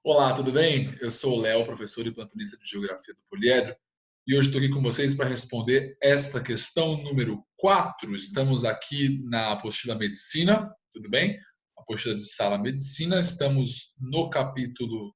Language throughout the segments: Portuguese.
Olá, tudo bem? Eu sou o Léo, professor e plantonista de Geografia do Poliedro, e hoje estou aqui com vocês para responder esta questão número 4. Estamos aqui na apostila Medicina, tudo bem? Apostila de sala Medicina, estamos no capítulo,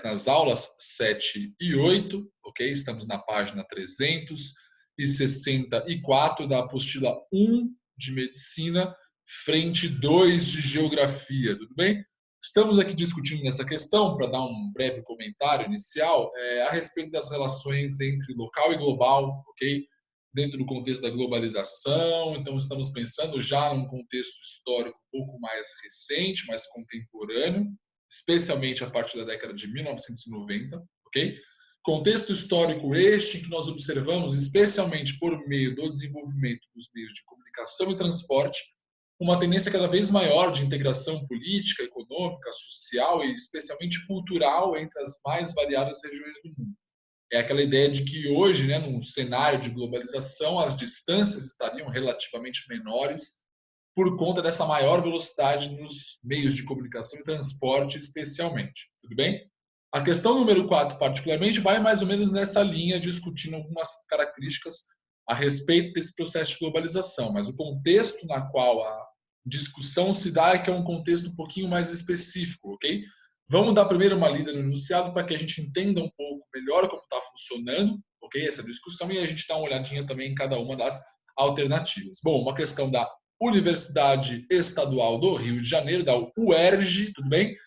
nas aulas 7 e 8, ok? Estamos na página 364 da apostila 1 de Medicina, frente 2 de Geografia, tudo bem? Estamos aqui discutindo nessa questão, para dar um breve comentário inicial, a respeito das relações entre local e global, ok? Dentro do contexto da globalização, então estamos pensando já num contexto histórico um pouco mais recente, mais contemporâneo, especialmente a partir da década de 1990, ok? Contexto histórico este que nós observamos, especialmente por meio do desenvolvimento dos meios de comunicação e transporte, uma tendência cada vez maior de integração política, econômica, social e especialmente cultural entre as mais variadas regiões do mundo. É aquela ideia de que hoje, né, num cenário de globalização, as distâncias estariam relativamente menores por conta dessa maior velocidade nos meios de comunicação e transporte, especialmente. Tudo bem? A questão número 4, particularmente, vai mais ou menos nessa linha, discutindo algumas características a respeito desse processo de globalização, mas o contexto na qual a discussão se dá é que é um contexto um pouquinho mais específico, ok? Vamos dar primeiro uma lida no enunciado para que a gente entenda um pouco melhor como está funcionando, ok? Essa discussão, e a gente dá uma olhadinha também em cada uma das alternativas. Bom, uma questão da Universidade Estadual do Rio de Janeiro, da UERJ, tudo bem?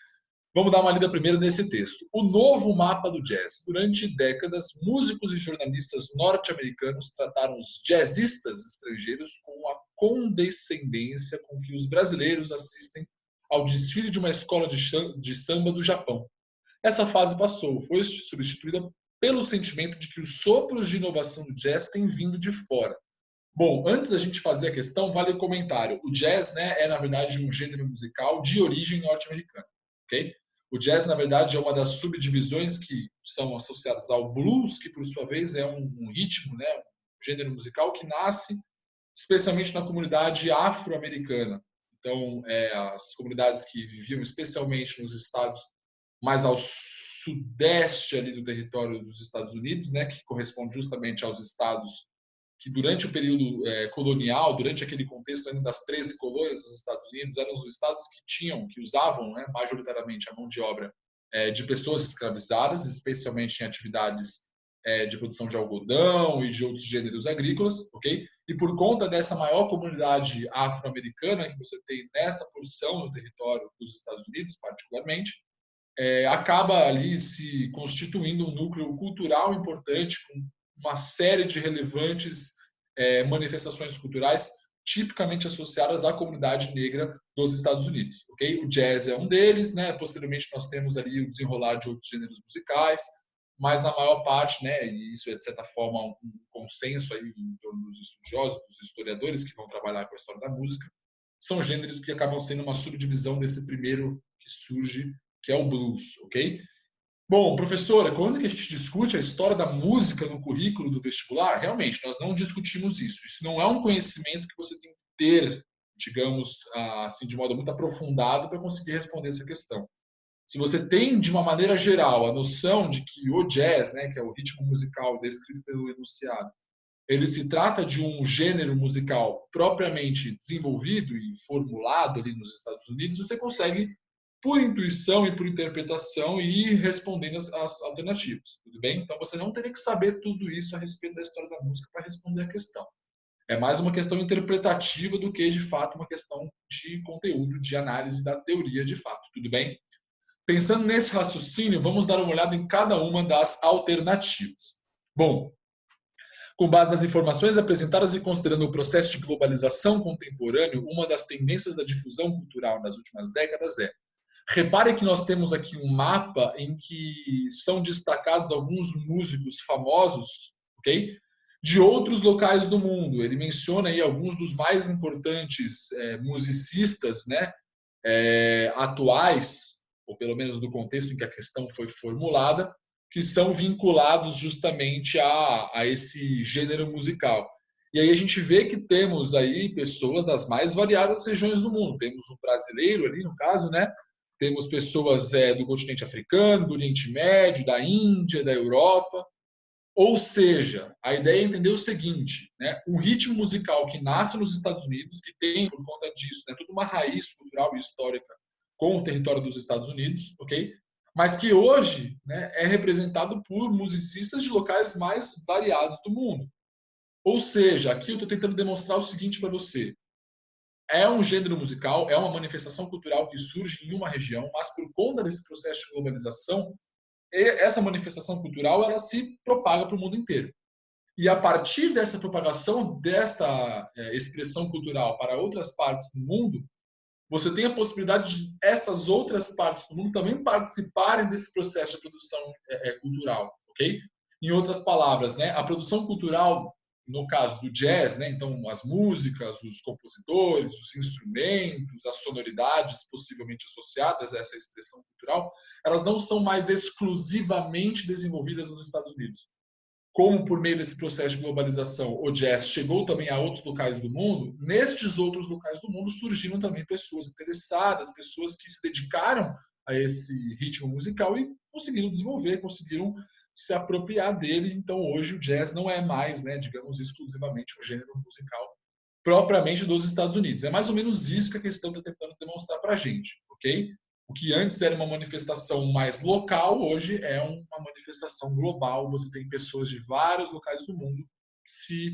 Vamos dar uma lida primeiro nesse texto. O novo mapa do jazz. Durante décadas, músicos e jornalistas norte-americanos trataram os jazzistas estrangeiros com a condescendência com que os brasileiros assistem ao desfile de uma escola de samba do Japão. Essa fase passou, foi substituída pelo sentimento de que os sopros de inovação do jazz têm vindo de fora. Bom, antes da gente fazer a questão, vale o comentário. O jazz, né, é, na verdade, um gênero musical de origem norte-americana, ok? O jazz, na verdade, é uma das subdivisões que são associadas ao blues, que, por sua vez, é um ritmo, né, um gênero musical que nasce especialmente na comunidade afro-americana. Então, as comunidades que viviam especialmente nos estados mais ao sudeste ali do território dos Estados Unidos, né, que corresponde justamente aos estados que durante o período colonial, durante aquele contexto ainda das 13 colônias dos Estados Unidos, eram os estados que usavam, né, majoritariamente a mão de obra de pessoas escravizadas, especialmente em atividades de produção de algodão e de outros gêneros agrícolas, ok? E por conta dessa maior comunidade afro-americana que você tem nessa porção do território dos Estados Unidos, particularmente, acaba ali se constituindo um núcleo cultural importante, com uma série de relevantes manifestações culturais tipicamente associadas à comunidade negra dos Estados Unidos. Okay? O jazz é um deles, né? Posteriormente nós temos ali o desenrolar de outros gêneros musicais, mas na maior parte, né, e isso é de certa forma um consenso aí em torno dos estudiosos, dos historiadores que vão trabalhar com a história da música, são gêneros que acabam sendo uma subdivisão desse primeiro que surge, que é o blues, ok? Bom, professora, quando que a gente discute a história da música no currículo do vestibular, realmente, nós não discutimos isso. Isso não é um conhecimento que você tem que ter, digamos, assim, de modo muito aprofundado para conseguir responder essa questão. Se você tem, de uma maneira geral, a noção de que o jazz, né, que é o ritmo musical descrito pelo enunciado, ele se trata de um gênero musical propriamente desenvolvido e formulado ali nos Estados Unidos, você consegue, por intuição e por interpretação, ir respondendo as alternativas, tudo bem? Então você não teria que saber tudo isso a respeito da história da música para responder a questão. É mais uma questão interpretativa do que, de fato, uma questão de conteúdo, de análise da teoria de fato, tudo bem? Pensando nesse raciocínio, vamos dar uma olhada em cada uma das alternativas. Bom, com base nas informações apresentadas e considerando o processo de globalização contemporâneo, uma das tendências da difusão cultural nas últimas décadas é: repare que nós temos aqui um mapa em que são destacados alguns músicos famosos, ok? De outros locais do mundo. Ele menciona aí alguns dos mais importantes musicistas, né, atuais, ou pelo menos do contexto em que a questão foi formulada, que são vinculados justamente a esse gênero musical. E aí a gente vê que temos aí pessoas das mais variadas regiões do mundo. Temos um brasileiro ali, no caso, né? temos pessoas do continente africano, do Oriente Médio, da Índia, da Europa. Ou seja, a ideia é entender o seguinte, né? Um ritmo musical que nasce nos Estados Unidos, que tem, por conta disso, né, toda uma raiz cultural e histórica com o território dos Estados Unidos, ok? Mas que hoje, né, é representado por musicistas de locais mais variados do mundo. Ou seja, aqui eu estou tentando demonstrar o seguinte para você. É um gênero musical, é uma manifestação cultural que surge em uma região, mas por conta desse processo de globalização, essa manifestação cultural ela se propaga para o mundo inteiro. E a partir dessa propagação desta expressão cultural para outras partes do mundo, você tem a possibilidade de essas outras partes do mundo também participarem desse processo de produção cultural, ok? Em outras palavras, né, a produção cultural, no caso do jazz, né, então as músicas, os compositores, os instrumentos, as sonoridades possivelmente associadas a essa expressão cultural, elas não são mais exclusivamente desenvolvidas nos Estados Unidos. Como por meio desse processo de globalização o jazz chegou também a outros locais do mundo, nestes outros locais do mundo surgiram também pessoas interessadas, pessoas que se dedicaram a esse ritmo musical e conseguiram desenvolver, conseguiram se apropriar dele. Então hoje o jazz não é mais, né, digamos, exclusivamente um gênero musical propriamente dos Estados Unidos. É mais ou menos isso que a questão está tentando demonstrar para a gente, ok? O que antes era uma manifestação mais local, hoje é uma manifestação global. Você tem pessoas de vários locais do mundo se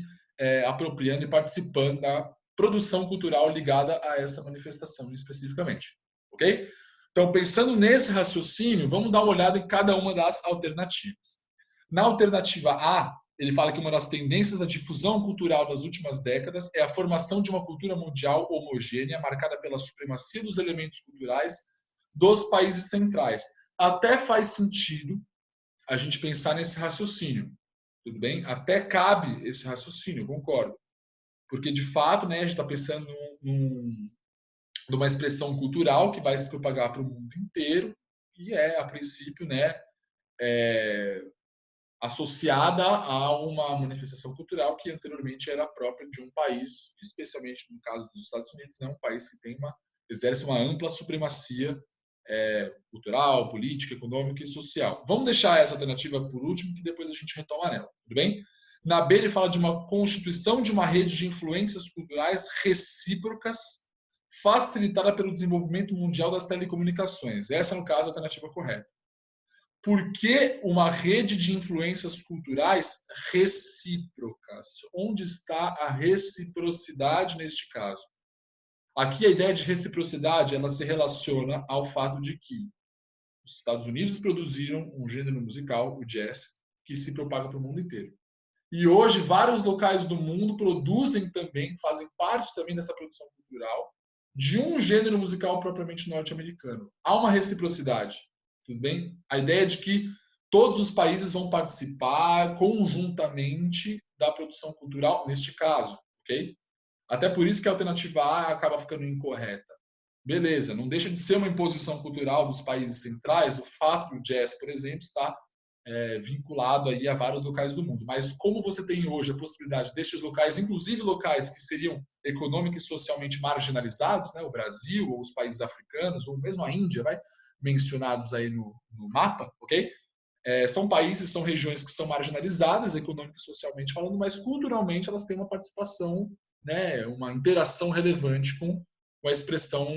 apropriando e participando da produção cultural ligada a essa manifestação especificamente. Ok? Então, pensando nesse raciocínio, vamos dar uma olhada em cada uma das alternativas. Na alternativa A, ele fala que uma das tendências da difusão cultural das últimas décadas é a formação de uma cultura mundial homogênea, marcada pela supremacia dos elementos culturais dos países centrais. Até faz sentido a gente pensar nesse raciocínio, tudo bem? Até cabe esse raciocínio, concordo. Porque, de fato, né, a gente está pensando numa expressão cultural que vai se propagar para o mundo inteiro e a princípio, né, associada a uma manifestação cultural que anteriormente era própria de um país, especialmente no caso dos Estados Unidos, né, um país que exerce uma ampla supremacia cultural, política, econômica e social. Vamos deixar essa alternativa por último, que depois a gente retoma nela, tudo bem? Na B, ele fala de uma constituição de uma rede de influências culturais recíprocas, facilitada pelo desenvolvimento mundial das telecomunicações. Essa, no caso, é a alternativa correta. Por que uma rede de influências culturais recíprocas? Onde está a reciprocidade neste caso? Aqui a ideia de reciprocidade ela se relaciona ao fato de que os Estados Unidos produziram um gênero musical, o jazz, que se propaga para o mundo inteiro. E hoje vários locais do mundo produzem também, fazem parte também dessa produção cultural de um gênero musical propriamente norte-americano. Há uma reciprocidade, tudo bem? A ideia é de que todos os países vão participar conjuntamente da produção cultural, neste caso, ok? Até por isso que a alternativa A acaba ficando incorreta. Beleza, não deixa de ser uma imposição cultural dos países centrais o fato do jazz, por exemplo, estar vinculado aí a vários locais do mundo. Mas como você tem hoje a possibilidade destes locais, inclusive locais que seriam econômica e socialmente marginalizados, né, o Brasil, ou os países africanos, ou mesmo a Índia, mencionados aí no mapa, ok? São países, são regiões que são marginalizadas, econômica e socialmente falando, mas culturalmente elas têm uma participação, né, uma interação relevante com a expressão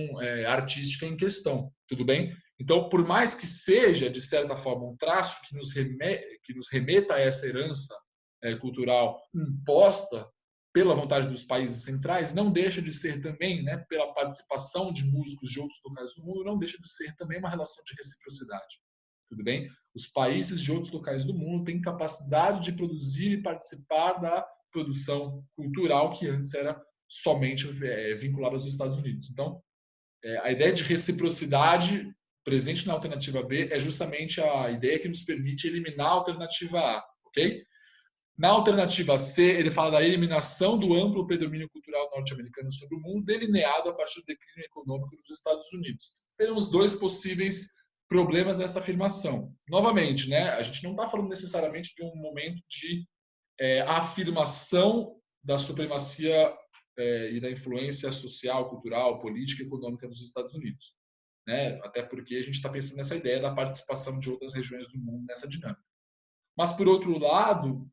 artística em questão, tudo bem? Então, por mais que seja, de certa forma, um traço que nos remeta a essa herança cultural imposta pela vontade dos países centrais, não deixa de ser também, né, pela participação de músicos de outros locais do mundo, não deixa de ser também uma relação de reciprocidade. Tudo bem? Os países de outros locais do mundo têm capacidade de produzir e participar da produção cultural que antes era somente vinculada aos Estados Unidos. Então, a ideia de reciprocidade presente na alternativa B é justamente a ideia que nos permite eliminar a alternativa A, ok? Na alternativa C, ele fala da eliminação do amplo predomínio cultural norte-americano sobre o mundo, delineado a partir do declínio econômico dos Estados Unidos. Temos dois possíveis problemas nessa afirmação. Novamente, né, a gente não está falando necessariamente de um momento de afirmação da supremacia e da influência social, cultural, política e econômica dos Estados Unidos. né? Até porque a gente está pensando nessa ideia da participação de outras regiões do mundo nessa dinâmica. Mas, por outro lado,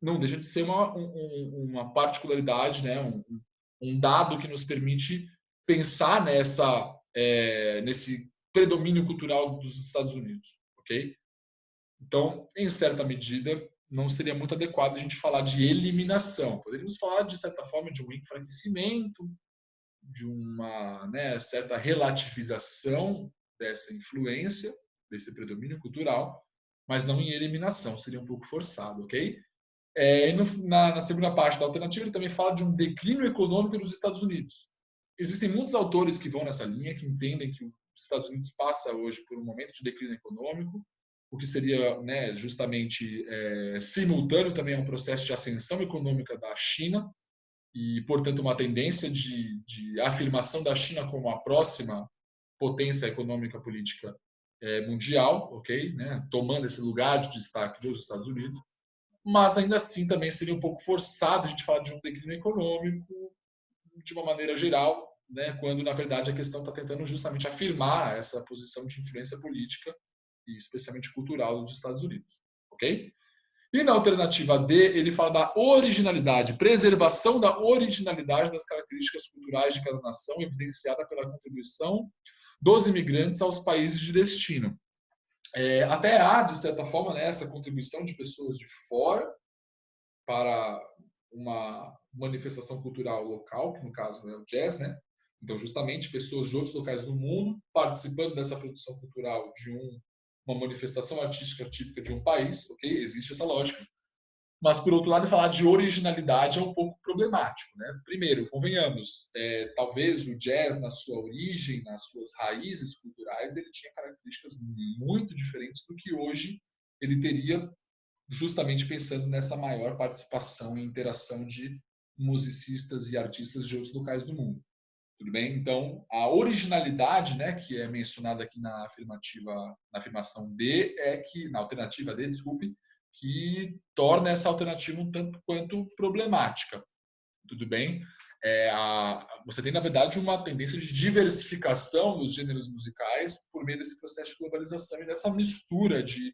não deixa de ser uma particularidade, né? Um dado que nos permite pensar nesse predomínio cultural dos Estados Unidos, ok? Então, em certa medida, não seria muito adequado a gente falar de eliminação. Poderíamos falar, de certa forma, de um enfraquecimento, de uma, né, certa relativização dessa influência, desse predomínio cultural, mas não em eliminação, seria um pouco forçado, ok? E na segunda parte da alternativa, ele também fala de um declínio econômico dos Estados Unidos. Existem muitos autores que vão nessa linha, que entendem que os Estados Unidos passa hoje por um momento de declínio econômico, o que seria, né, justamente simultâneo também a um processo de ascensão econômica da China e, portanto, uma tendência de afirmação da China como a próxima potência econômica política mundial, ok, né, tomando esse lugar de destaque dos Estados Unidos. Mas ainda assim também seria um pouco forçado a gente falar de um declínio econômico de uma maneira geral, né, quando na verdade a questão está tentando justamente afirmar essa posição de influência política e especialmente cultural dos Estados Unidos, ok? E na alternativa D, ele fala da originalidade, preservação da originalidade das características culturais de cada nação, evidenciada pela contribuição dos imigrantes aos países de destino. Até há, de certa forma, né, essa contribuição de pessoas de fora para uma manifestação cultural local, que no caso é o jazz, né? Então, justamente, pessoas de outros locais do mundo participando dessa produção cultural de uma manifestação artística típica de um país, ok? Existe essa lógica. Mas, por outro lado, falar de originalidade é um pouco problemático, né? Primeiro, convenhamos, talvez o jazz, na sua origem, nas suas raízes culturais, ele tinha características muito diferentes do que hoje ele teria, justamente pensando nessa maior participação e interação de musicistas e artistas de outros locais do mundo. Tudo bem? Então, a originalidade, né, que é mencionada aqui na afirmação D, na alternativa D, desculpe, que torna essa alternativa um tanto quanto problemática. Tudo bem? Você tem, na verdade, uma tendência de diversificação dos gêneros musicais por meio desse processo de globalização e dessa mistura de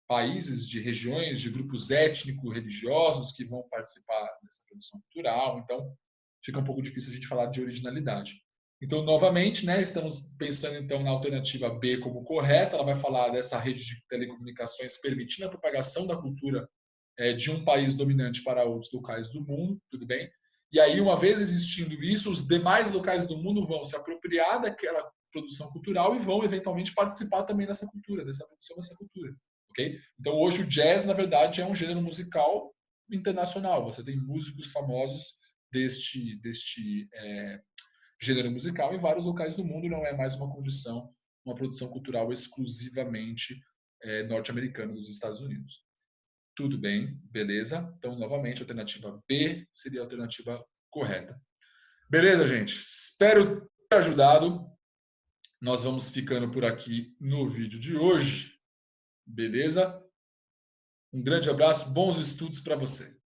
países, de regiões, de grupos étnico-religiosos que vão participar dessa produção cultural. Então, fica um pouco difícil a gente falar de originalidade. Então, novamente, né, estamos pensando então na alternativa B como correta. Ela vai falar dessa rede de telecomunicações permitindo a propagação da cultura de um país dominante para outros locais do mundo, tudo bem? E aí, uma vez existindo isso, os demais locais do mundo vão se apropriar daquela produção cultural e vão eventualmente participar também dessa cultura, dessa produção dessa cultura, ok? Então, hoje o jazz, na verdade, é um gênero musical internacional. Você tem músicos famosos deste gênero musical em vários locais do mundo. Não é mais uma condição, uma produção cultural exclusivamente norte-americana dos Estados Unidos. Tudo bem, beleza? Então, novamente, a alternativa B seria a alternativa correta. Beleza, gente? Espero ter ajudado. Nós vamos ficando por aqui no vídeo de hoje. Beleza? Um grande abraço, bons estudos para você.